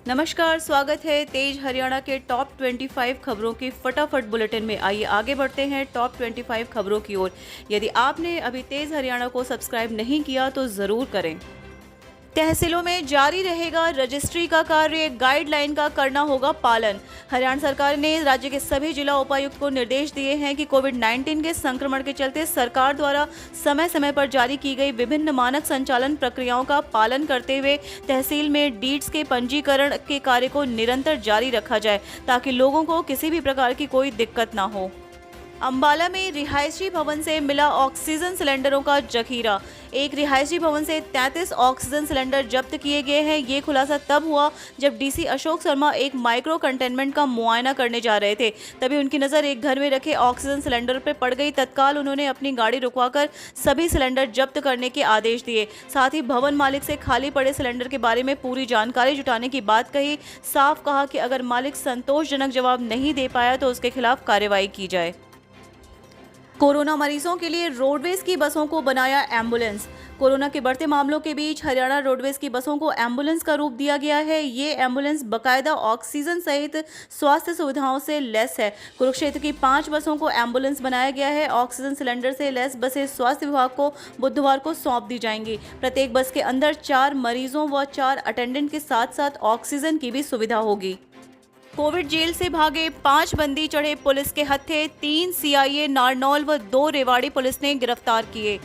नमस्कार, स्वागत है तेज हरियाणा के टॉप 25 खबरों की फटाफट बुलेटिन में। आइए आगे बढ़ते हैं टॉप 25 खबरों की ओर। यदि आपने अभी तेज हरियाणा को सब्सक्राइब नहीं किया तो जरूर करें। तहसीलों में जारी रहेगा रजिस्ट्री का कार्य, गाइडलाइन का करना होगा पालन। हरियाणा सरकार ने राज्य के सभी जिला उपायुक्त को निर्देश दिए हैं कि कोविड-19 के संक्रमण के चलते सरकार द्वारा समय समय पर जारी की गई विभिन्न मानक संचालन प्रक्रियाओं का पालन करते हुए तहसील में डीड्स के पंजीकरण के कार्य को निरंतर जारी रखा जाए ताकि लोगों को किसी भी प्रकार की कोई दिक्कत न हो। अंबाला में रिहायशी भवन से मिला ऑक्सीजन सिलेंडरों का जखीरा। एक रिहायशी भवन से 33 ऑक्सीजन सिलेंडर जब्त किए गए हैं। ये खुलासा तब हुआ जब डीसी अशोक शर्मा एक माइक्रो कंटेनमेंट का मुआयना करने जा रहे थे। तभी उनकी नजर एक घर में रखे ऑक्सीजन सिलेंडर पर पड़ गई। तत्काल उन्होंने अपनी गाड़ी रुकवाकर सभी सिलेंडर जब्त करने के आदेश दिए। साथ ही भवन मालिक से खाली पड़े सिलेंडर के बारे में पूरी जानकारी जुटाने की बात कही। साफ कहा कि अगर मालिक संतोषजनक जवाब नहीं दे पाया तो उसके खिलाफ कार्रवाई की जाए। कोरोना मरीजों के लिए रोडवेज की बसों को बनाया एम्बुलेंस। कोरोना के बढ़ते मामलों के बीच हरियाणा रोडवेज की बसों को एम्बुलेंस का रूप दिया गया है। ये एम्बुलेंस बकायदा ऑक्सीजन सहित स्वास्थ्य सुविधाओं से लैस है। कुरुक्षेत्र की 5 बसों को एम्बुलेंस बनाया गया है। ऑक्सीजन सिलेंडर से लैस बसें स्वास्थ्य विभाग को बुधवार को सौंप दी जाएंगी। प्रत्येक बस के अंदर 4 मरीजों व 4 अटेंडेंट के साथ साथ ऑक्सीजन की भी सुविधा होगी। कोविड जेल से भागे 5 बंदी चढ़े पुलिस के हत्थे। 3 सीआईए नारनौल व 2 रेवाड़ी पुलिस ने गिरफ्तार किए।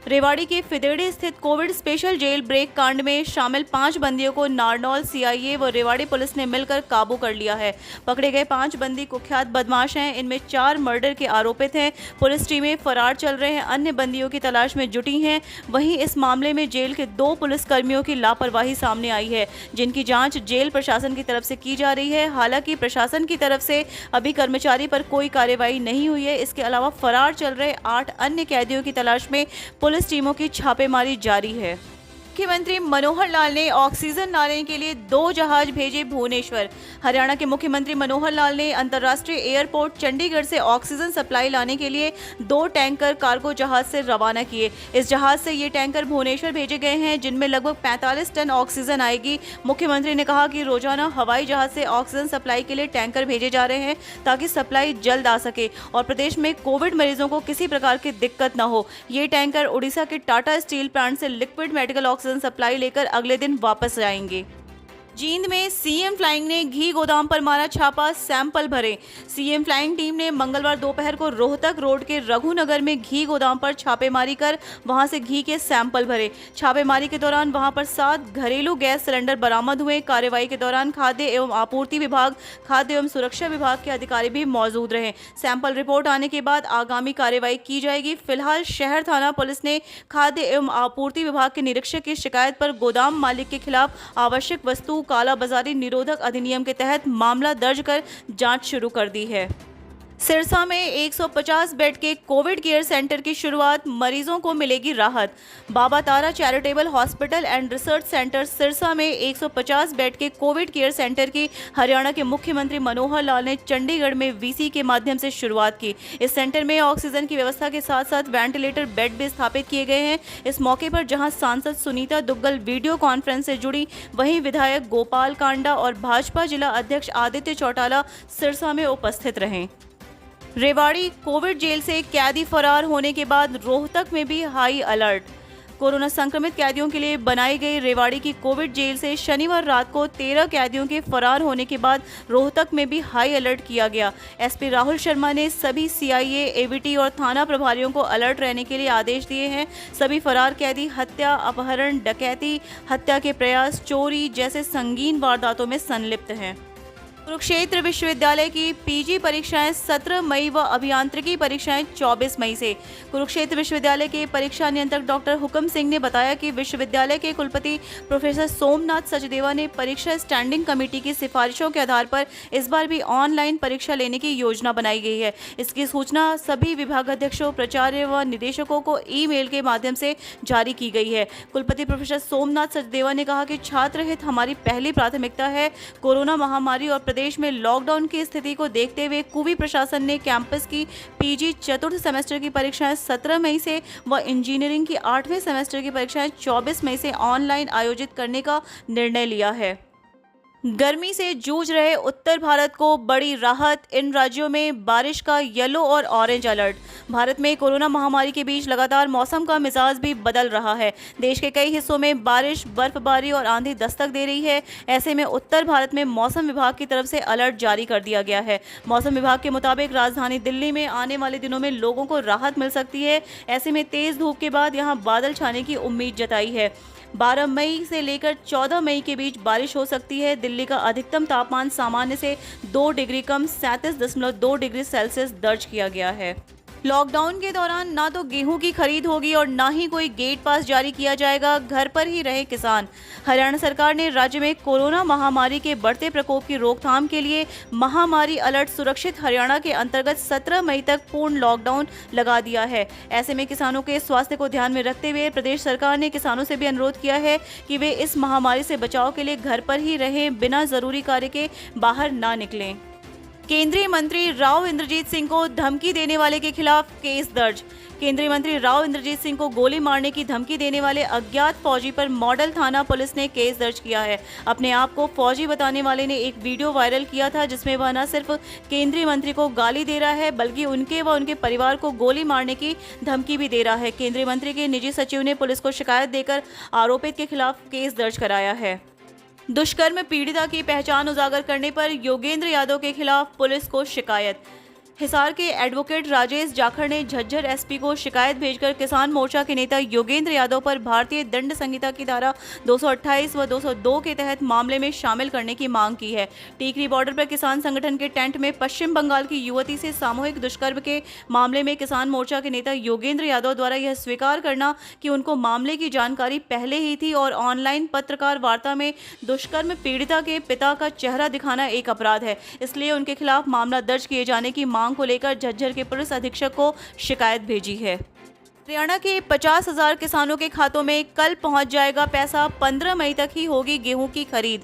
रेवाड़ी के फिदेड़े स्थित कोविड स्पेशल जेल ब्रेक कांड में शामिल 5 बंदियों को नारनौल सीआईए व रेवाड़ी पुलिस ने मिलकर काबू कर लिया है। पकड़े गए 5 बंदी कुख्यात बदमाश हैं। इनमें 4 मर्डर के आरोपित हैं। पुलिस टीमें फरार चल रहे हैं, अन्य बंदियों की तलाश में जुटी हैं। वहीं इस मामले में जेल के 2 पुलिसकर्मियों की लापरवाही सामने आई है, जिनकी जांच जेल प्रशासन की तरफ से की जा रही है। हालांकि प्रशासन की तरफ से अभी कर्मचारी पर कोई कार्रवाई नहीं हुई है। इसके अलावा फरार चल रहे 8 अन्य कैदियों की तलाश में पुलिस टीमों की छापेमारी जारी है। मुख्यमंत्री मनोहर लाल ने ऑक्सीजन लाने के लिए 2 जहाज भेजे भुवनेश्वर। हरियाणा के मुख्यमंत्री मनोहर लाल ने अंतर्राष्ट्रीय एयरपोर्ट चंडीगढ़ से ऑक्सीजन सप्लाई लाने के लिए 2 टैंकर कार्गो जहाज से रवाना किए। इस जहाज से ये टैंकर भुवनेश्वर भेजे गए हैं, जिनमें लगभग 45 टन ऑक्सीजन आएगी। मुख्यमंत्री ने कहा कि रोजाना हवाई जहाज से ऑक्सीजन सप्लाई के लिए टैंकर भेजे जा रहे हैं ताकि सप्लाई जल्द आ सके और प्रदेश में कोविड मरीजों को किसी प्रकार की दिक्कत न हो। ये टैंकर उड़ीसा के टाटा स्टील प्लांट से लिक्विड मेडिकल ऑक्सीजन सप्लाई लेकर अगले दिन वापस जाएंगे। जींद में सीएम फ्लाइंग ने घी गोदाम पर मारा छापा, सैंपल भरे। सीएम फ्लाइंग टीम ने मंगलवार दोपहर को रोहतक रोड के रघुनगर में घी गोदाम पर छापेमारी कर वहां से घी के सैंपल भरे। छापेमारी के दौरान वहां पर 7 घरेलू गैस सिलेंडर बरामद हुए। कार्रवाई के दौरान खाद्य एवं आपूर्ति विभाग, खाद्य एवं सुरक्षा विभाग के अधिकारी भी मौजूद रहे। सैंपल रिपोर्ट आने के बाद आगामी कार्रवाई की जाएगी। फिलहाल शहर थाना पुलिस ने खाद्य एवं आपूर्ति विभाग के निरीक्षक की शिकायत पर गोदाम मालिक के खिलाफ आवश्यक वस्तु कालाबाजारी निरोधक अधिनियम के तहत मामला दर्ज कर जांच शुरू कर दी है। सिरसा में 150 बेड के कोविड केयर सेंटर की शुरुआत, मरीजों को मिलेगी राहत। Baba Tara charitable hospital and research centre Sirsa में 150 बेड के कोविड केयर सेंटर की हरियाणा के मुख्यमंत्री मनोहर लाल ने चंडीगढ़ में वीसी के माध्यम से शुरुआत की। इस सेंटर में ऑक्सीजन की व्यवस्था के साथ साथ वेंटिलेटर बेड भी स्थापित किए गए हैं। इस मौके पर जहां सांसद सुनीता दुग्गल वीडियो कॉन्फ्रेंस से जुड़ी, वहीं विधायक गोपाल कांडा और भाजपा जिला अध्यक्ष आदित्य चौटाला सिरसा में उपस्थित रहे। रेवाड़ी कोविड जेल से कैदी फरार होने के बाद रोहतक में भी हाई अलर्ट। कोरोना संक्रमित कैदियों के लिए बनाई गई रेवाड़ी की कोविड जेल से शनिवार रात को 13 कैदियों के फरार होने के बाद रोहतक में भी हाई अलर्ट किया गया। एसपी राहुल शर्मा ने सभी सीआईए, एवीटी और थाना प्रभारियों को अलर्ट रहने के लिए आदेश दिए हैं। सभी फरार कैदी हत्या, अपहरण, डकैती, हत्या के प्रयास, चोरी जैसे संगीन वारदातों में संलिप्त हैं। कुरुक्षेत्र विश्वविद्यालय की पीजी परीक्षाएं 17 मई व अभियांत्रिकी परीक्षाएं 24 मई से। कुरुक्षेत्र विश्वविद्यालय के परीक्षा नियंत्रक डॉक्टर हुकम सिंह ने बताया कि विश्वविद्यालय के कुलपति प्रोफेसर सोमनाथ सचदेवा ने परीक्षा स्टैंडिंग कमेटी की सिफारिशों के आधार पर इस बार भी ऑनलाइन परीक्षा लेने की योजना बनाई गई है। इसकी सूचना सभी विभागाध्यक्षों, प्राचार्य व निदेशकों को ईमेल के माध्यम से जारी की गई है। कुलपति प्रोफेसर सोमनाथ सचदेवा ने कहा कि छात्र हित हमारी पहली प्राथमिकता है। कोरोना महामारी और प्रदेश में लॉकडाउन की स्थिति को देखते हुए कुवी प्रशासन ने कैंपस की पीजी चतुर्थ सेमेस्टर की परीक्षाएं 17 मई से व इंजीनियरिंग की 8वें सेमेस्टर की परीक्षाएं 24 मई से ऑनलाइन आयोजित करने का निर्णय लिया है। गर्मी से जूझ रहे उत्तर भारत को बड़ी राहत। इन राज्यों में बारिश का येलो और ऑरेंज अलर्ट। भारत में कोरोना महामारी के बीच लगातार मौसम का मिजाज भी बदल रहा है। देश के कई हिस्सों में बारिश, बर्फबारी और आंधी दस्तक दे रही है। ऐसे में उत्तर भारत में मौसम विभाग की तरफ से अलर्ट जारी कर दिया गया है। मौसम विभाग के मुताबिक राजधानी दिल्ली में आने वाले दिनों में लोगों को राहत मिल सकती है। ऐसे में तेज धूप के बाद यहां बादल छाने की उम्मीद जताई है। 12 मई से लेकर 14 मई के बीच बारिश हो सकती है। दिल्ली का अधिकतम तापमान सामान्य से 2 डिग्री कम 37.2 डिग्री सेल्सियस दर्ज किया गया है। लॉकडाउन के दौरान ना तो गेहूं की खरीद होगी और ना ही कोई गेट पास जारी किया जाएगा। घर पर ही रहे किसान। हरियाणा सरकार ने राज्य में कोरोना महामारी के बढ़ते प्रकोप की रोकथाम के लिए महामारी अलर्ट सुरक्षित हरियाणा के अंतर्गत 17 मई तक पूर्ण लॉकडाउन लगा दिया है। ऐसे में किसानों के स्वास्थ्य को ध्यान में रखते हुए प्रदेश सरकार ने किसानों से भी अनुरोध किया है कि वे इस महामारी से बचाव के लिए घर पर ही रहें, बिना जरूरी कार्य के बाहर ना निकलें। केंद्रीय मंत्री राव इंद्रजीत सिंह को धमकी देने वाले के खिलाफ केस दर्ज। केंद्रीय मंत्री राव इंद्रजीत सिंह को गोली मारने की धमकी देने वाले अज्ञात फौजी पर मॉडल थाना पुलिस ने केस दर्ज किया है। अपने आप को फौजी बताने वाले ने एक वीडियो वायरल किया था जिसमें वह न सिर्फ केंद्रीय मंत्री को गाली दे रहा है बल्कि उनके व उनके परिवार को गोली मारने की धमकी भी दे रहा है। केंद्रीय मंत्री के निजी सचिव ने पुलिस को शिकायत देकर आरोपित के खिलाफ केस दर्ज कराया है। दुष्कर्म पीड़िता की पहचान उजागर करने पर योगेंद्र यादव के खिलाफ पुलिस को शिकायत। हिसार के एडवोकेट राजेश जाखड़ ने झज्जर एसपी को शिकायत भेजकर किसान मोर्चा के नेता योगेंद्र यादव पर भारतीय दंड संहिता की धारा 228 व 202 के तहत मामले में शामिल करने की मांग की है। टीकरी बॉर्डर पर किसान संगठन के टेंट में पश्चिम बंगाल की युवती से सामूहिक दुष्कर्म के मामले में किसान मोर्चा के नेता योगेंद्र यादव द्वारा यह स्वीकार करना कि उनको मामले की जानकारी पहले ही थी और ऑनलाइन पत्रकार वार्ता में दुष्कर्म पीड़िता के पिता का चेहरा दिखाना एक अपराध है, इसलिए उनके खिलाफ मामला दर्ज किए जाने की मांग को लेकर झज्जर के पुलिस अधीक्षक को शिकायत भेजी है। हरियाणा के 50,000 किसानों के खातों में कल पहुंच जाएगा पैसा। 15 मई तक ही होगी गेहूं की खरीद।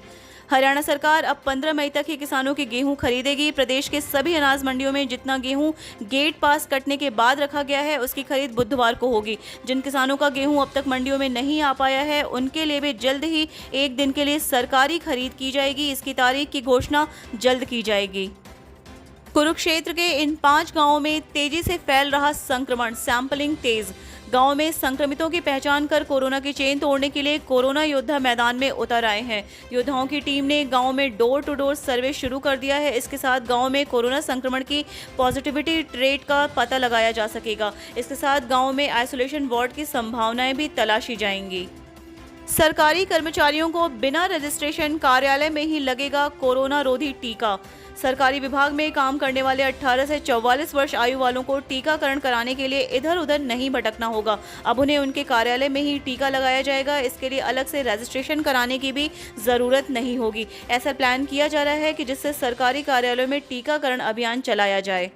हरियाणा सरकार अब 15 मई तक ही किसानों की गेहूं खरीदेगी। प्रदेश के सभी अनाज मंडियों में जितना गेहूं गेट पास कटने के बाद रखा गया है उसकी खरीद बुधवार को होगी। जिन किसानों का गेहूं अब तक मंडियों में नहीं आ पाया है उनके लिए भी जल्द ही एक दिन के लिए सरकारी खरीद की जाएगी। इसकी तारीख की घोषणा जल्द की जाएगी। कुरुक्षेत्र के इन 5 गांवों में तेजी से फैल रहा संक्रमण, सैंपलिंग तेज। गांव में संक्रमितों की पहचान कर कोरोना की चेन तोड़ने के लिए कोरोना योद्धा मैदान में उतर आए हैं। योद्धाओं की टीम ने गांव में डोर टू डोर सर्वे शुरू कर दिया है। इसके साथ गांव में कोरोना संक्रमण की पॉजिटिविटी रेट का पता लगाया जा सकेगा। इसके साथ गांव में आइसोलेशन वार्ड की संभावनाएं भी तलाशी जाएंगी। सरकारी कर्मचारियों को बिना रजिस्ट्रेशन कार्यालय में ही लगेगा कोरोना रोधी टीका। सरकारी विभाग में काम करने वाले 18 से 44 वर्ष आयु वालों को टीकाकरण कराने के लिए इधर उधर नहीं भटकना होगा। अब उन्हें उनके कार्यालय में ही टीका लगाया जाएगा। इसके लिए अलग से रजिस्ट्रेशन कराने की भी जरूरत नहीं होगी। ऐसा प्लान किया जा रहा है कि जिससे सरकारी कार्यालयों में टीकाकरण अभियान चलाया जाए।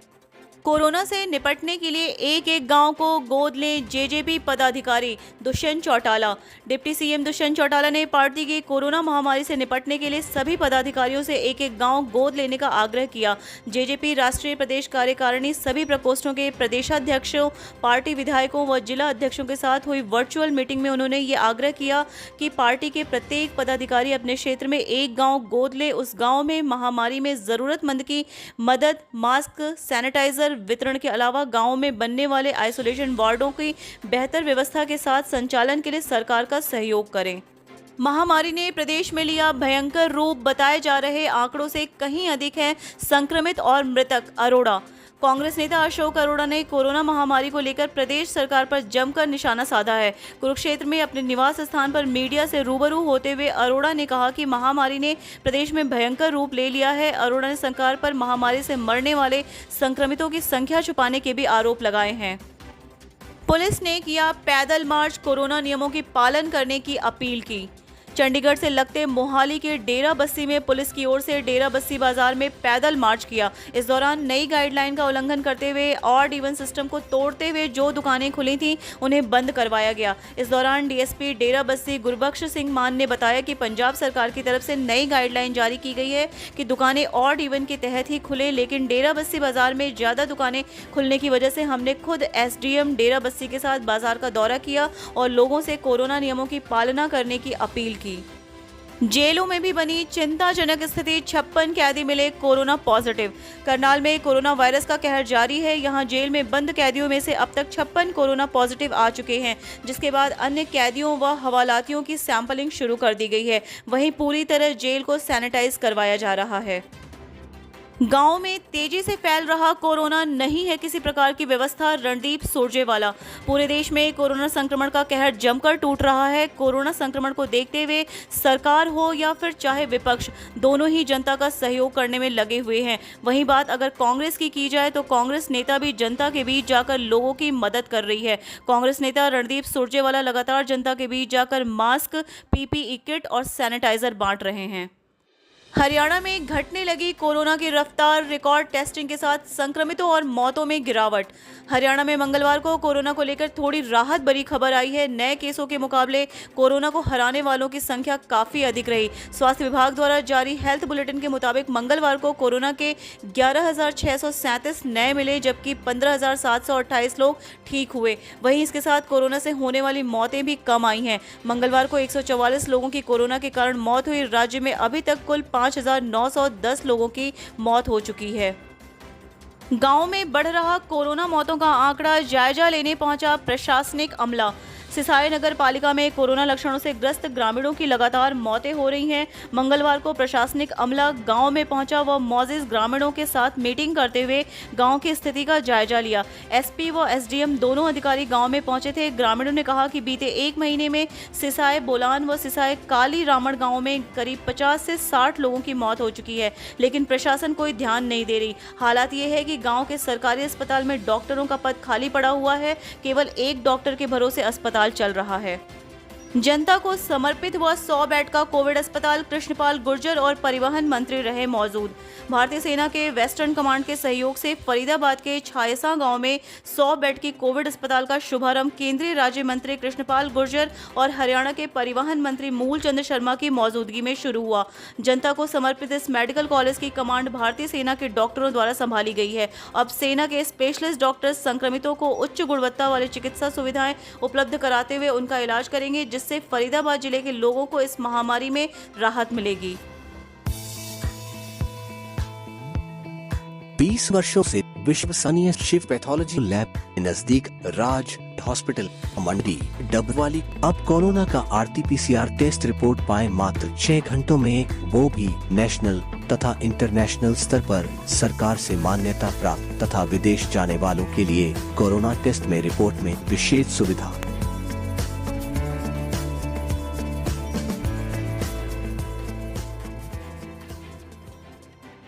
कोरोना से निपटने के लिए एक एक गांव को गोद लें जेजेपी पदाधिकारी। दुष्यंत चौटाला। डिप्टी सीएम दुष्यंत चौटाला ने पार्टी की कोरोना महामारी से निपटने के लिए सभी पदाधिकारियों से एक एक गांव गोद लेने का आग्रह किया। जेजेपी राष्ट्रीय प्रदेश कार्यकारिणी सभी प्रकोष्ठों के प्रदेशाध्यक्षों, पार्टी विधायकों व जिला अध्यक्षों के साथ हुई वर्चुअल मीटिंग में उन्होंने ये आग्रह किया कि पार्टी के प्रत्येक पदाधिकारी अपने क्षेत्र में एक गाँव गोद ले। उस गाँव में महामारी में जरूरतमंद की मदद, मास्क, सैनिटाइजर वितरण के अलावा गांवों में बनने वाले आइसोलेशन वार्डों की बेहतर व्यवस्था के साथ संचालन के लिए सरकार का सहयोग करें। महामारी ने प्रदेश में लिया भयंकर रूप। बताए जा रहे आंकड़ों से कहीं अधिक है संक्रमित और मृतक। अरोड़ा। कांग्रेस नेता अशोक अरोड़ा ने कोरोना महामारी को लेकर प्रदेश सरकार पर जमकर निशाना साधा है। कुरुक्षेत्र में अपने निवास स्थान पर मीडिया से रूबरू होते हुए अरोड़ा ने कहा कि महामारी ने प्रदेश में भयंकर रूप ले लिया है। अरोड़ा ने सरकार पर महामारी से मरने वाले संक्रमितों की संख्या छुपाने के भी आरोप लगाए हैं। पुलिस ने किया पैदल मार्च, कोरोना नियमों की पालन करने की अपील की। चंडीगढ़ से लगते मोहाली के डेरा बस्सी में पुलिस की ओर से डेरा बस्सी बाजार में पैदल मार्च किया। इस दौरान नई गाइडलाइन का उल्लंघन करते हुए ऑड इवन सिस्टम को तोड़ते हुए जो दुकानें खुली थीं उन्हें बंद करवाया गया। इस दौरान डीएसपी डेरा बस्सी गुरबख्श सिंह मान ने बताया कि पंजाब सरकार की तरफ से नई गाइडलाइन जारी की गई है कि दुकानें ऑड इवन के तहत ही खुले, लेकिन डेरा बस्सी बाजार में ज्यादा दुकानें खुलने की वजह से हमने खुद एसडीएम डेरा बस्सी के साथ बाजार का दौरा किया और लोगों से कोरोना नियमों की पालना करने की अपील की। जेलों में भी बनी चिंताजनक स्थिति, 56 कैदी मिले कोरोना पॉजिटिव। करनाल में कोरोना वायरस का कहर जारी है। यहां जेल में बंद कैदियों में से अब तक 56 कोरोना पॉजिटिव आ चुके हैं, जिसके बाद अन्य कैदियों व हवालातियों की सैंपलिंग शुरू कर दी गई है। वहीं पूरी तरह जेल को सैनिटाइज करवाया जा रहा है। गांव में तेजी से फैल रहा कोरोना, नहीं है किसी प्रकार की व्यवस्था, रणदीप सुरजेवाला। पूरे देश में कोरोना संक्रमण का कहर जमकर टूट रहा है। कोरोना संक्रमण को देखते हुए सरकार हो या फिर चाहे विपक्ष, दोनों ही जनता का सहयोग करने में लगे हुए हैं। वहीं बात अगर कांग्रेस की जाए तो कांग्रेस नेता भी जनता के बीच जाकर लोगों की मदद कर रही है। कांग्रेस नेता रणदीप सुरजेवाला लगातार जनता के बीच जाकर मास्क, पीपीई किट और सैनिटाइजर बांट रहे हैं। हरियाणा में घटने लगी कोरोना की रफ्तार, रिकॉर्ड टेस्टिंग के साथ संक्रमितों और मौतों में गिरावट। हरियाणा में मंगलवार को कोरोना को लेकर थोड़ी राहत भरी खबर आई है। नए केसों के मुकाबले कोरोना को हराने वालों की संख्या काफी अधिक रही। स्वास्थ्य विभाग द्वारा जारी हेल्थ बुलेटिन के मुताबिक मंगलवार को कोरोना के 11,637 नए मिले, जबकि 15,728 लोग ठीक हुए। वहीं इसके साथ कोरोना से होने वाली मौतें भी कम आई हैं। मंगलवार को 144 लोगों की कोरोना के कारण मौत हुई। राज्य में अभी तक कुल 5,910 लोगों की मौत हो चुकी है। गांव में बढ़ रहा कोरोना मौतों का आंकड़ा, जायजा लेने पहुंचा प्रशासनिक अमला। सिसाई नगर पालिका में कोरोना लक्षणों से ग्रस्त ग्रामीणों की लगातार मौतें हो रही हैं। मंगलवार को प्रशासनिक अमला गांव में पहुंचा व मौजूद ग्रामीणों के साथ मीटिंग करते हुए गांव की स्थिति का जायजा लिया। एसपी व एसडीएम दोनों अधिकारी गांव में पहुंचे थे। ग्रामीणों ने कहा कि बीते 1 महीने में सिसाई बोलान व सिसाई काली रामण गाँव में करीब 50 से 60 लोगों की मौत हो चुकी है, लेकिन प्रशासन कोई ध्यान नहीं दे रही। हालात ये है कि गाँव के सरकारी अस्पताल में डॉक्टरों का पद खाली पड़ा हुआ है। केवल एक डॉक्टर के भरोसे अस्पताल चल रहा है। जनता को समर्पित हुआ 100 बेड का कोविड अस्पताल, कृष्णपाल गुर्जर और परिवहन मंत्री रहे मौजूद। भारतीय सेना के वेस्टर्न कमांड के सहयोग से फरीदाबाद के छायसा गांव में 100 बेड की कोविड अस्पताल का शुभारंभ केंद्रीय राज्य मंत्री कृष्णपाल गुर्जर और हरियाणा के परिवहन मंत्री मूलचंद शर्मा की मौजूदगी में शुरू हुआ। जनता को समर्पित इस मेडिकल कॉलेज की कमांड भारतीय सेना के डॉक्टरों द्वारा संभाली गई है। अब सेना के स्पेशलिस्ट डॉक्टर संक्रमितों को उच्च गुणवत्ता वाली चिकित्सा सुविधाएं उपलब्ध कराते हुए उनका इलाज करेंगे, जिससे फरीदाबाद जिले के लोगों को इस महामारी में राहत मिलेगी। 20 वर्षों से विश्वसनीय शिव पैथोलॉजी लैब के नजदीक राज हॉस्पिटल मंडी डबवाली अब कोरोना का RT-PCR टेस्ट रिपोर्ट पाए मात्र 6 घंटों में, वो भी नेशनल तथा इंटरनेशनल स्तर पर सरकार से मान्यता प्राप्त तथा विदेश जाने वालों के लिए कोरोना टेस्ट में रिपोर्ट में विशेष सुविधा।